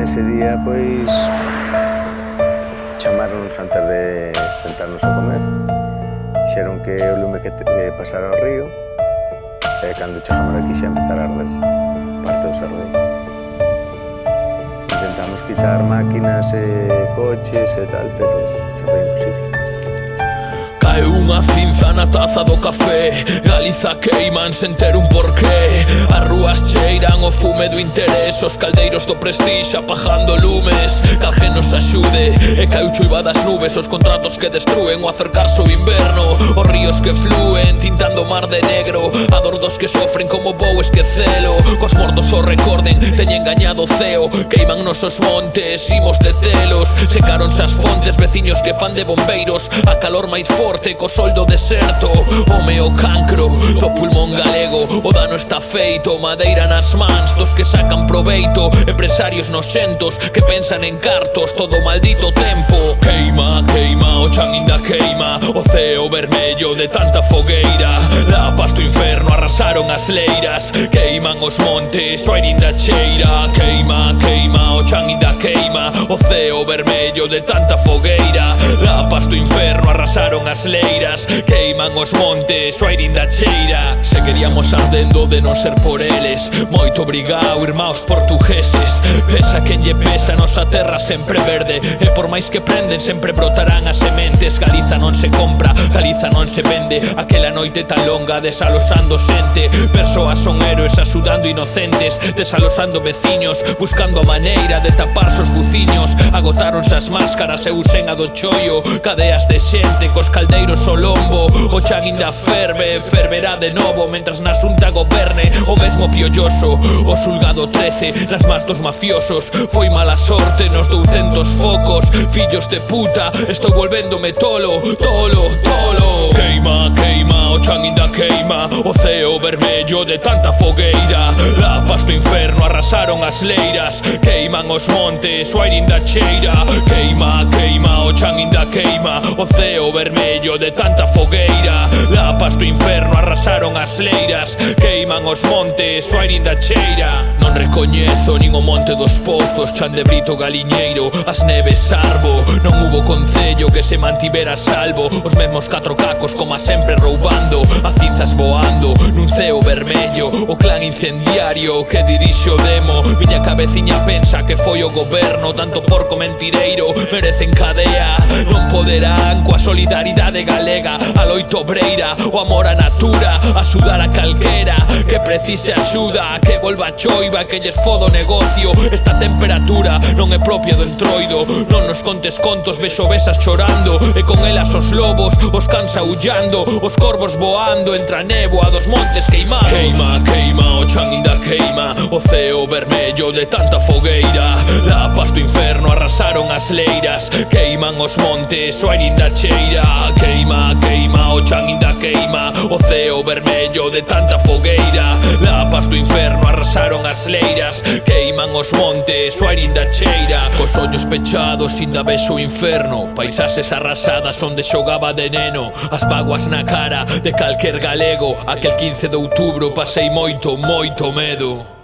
ese día, pois, chamaronnos antes de sentarnos a comer. Dixeron que o lume que pasara ao río e cando chegamos aquí xa empezara a arder parte do Sardei. Intentamos quitar máquinas e coches e tal, pero xa foi imposible. Cae unha cinza na taza do café, Galiza queiman sen ter un porqué. As rúas cheiran o fume do interés, os caldeiros do prestixe apagando lumes. Que alguén nos axude, e cae o chuiva das nubes, os contratos que destruen o acercarse o inverno, os ríos que flúen tintando o mar de negro, a dor dos que sofren como vou esquecelo. Cos mortos o recorden, teñen gañado o ceo, queiman nosos montes, imos detelos. Secáronse as fontes, veciños que fan de bombeiros, a calor máis forte co sol do deserto. Home, o cancro do pulmón galego, o dano está feito, madeira nas mans dos que sacan proveito, empresarios noxentos que pensan en cartos todo o maldito tempo. Queima, queima, o chan inda queima, o ceo vermello de tanta fogueira. Lapas do inferno arrasaron as leiras, queiman os montes, o aire inda cheira. Queima, queima, o chan inda queima, o ceo vermello de tanta fogueira. Lapas do inferno arrasaron as leiras, queiman os montes, o aire inda cheira. Seguiríamos ardendo de non ser por eles. Moito obrigado, irmãos portugueses. Pesa quen lle pesa, nosa terra sempre verde, e por máis que prenden sempre brotarán as sementes. Galiza non se compra, Galiza non se vende. Aquela noite tan longa desalosando xente, persoas son héroes axudando inocentes, desalosando veciños, buscando a maneira de tapar os buciños. Agotáronse as máscaras e usen a do choio, cadeas de xente cos caldeiros ao lombo. O chan inda ferve, ferverá de novo mentras na xunta goberne o mesmo piolloso. O xulgado 13 nas más dos mafiosos, foi mala sorte nos 200 focos. Fillos de puta, estou volvéndome tolo, tolo, tolo. Queima, queima, o chan inda queima, o ceo vermello de tanta fogueira. Lapas do inferno arrasaron as leiras, queiman os montes, o aire inda cheira. Queima, queima, o chan inda queima, o ceo vermello de tanta fogueira. Lapas do inferno arrasaron as leiras, queiman os montes, o aire inda cheira. Non recoñezo nin o monte dos pozos, chan de Brito Galiñeiro, as neves Arbo. Non hubo concello que se mantivera a salvo, os mesmos 4 cacos como a sempre roubando, a cinzas voando nun ceo vermello. O clan incendiario que dirixe o demo, miña cabeciña pensa que foi o goberno. Tanto porco mentireiro merecen cadea, non poderán coa solidaridade galega. A loita obreira, o amor á natura, axudar a calquera que precise axuda, que volva a choiva, que lles fodo o negocio. Esta temperatura non é propia do entroido, non nos contes contos, vexo besas chorando, e con elas os lobos, os cans aullando, os corvos voando entre a néboa dos montes queimados. Queima, queima, o chan inda queima, o ceo vermello de tanta fogueira. Lapas do inferno arrasaron as leiras, queiman os montes, o aire inda cheira. Queima, queima, o chan inda queima, o ceo vermello de tanta fogueira. Lapas do inferno arrasaron as leiras, queiman os montes, o aire inda cheira. Cos ollos pechados inda vexo o inferno, paisaxes arrasadas onde xogaba de neno, as vaguas na cara de calquer galego. Aquel 15 de outubro pasei moito, moito medo.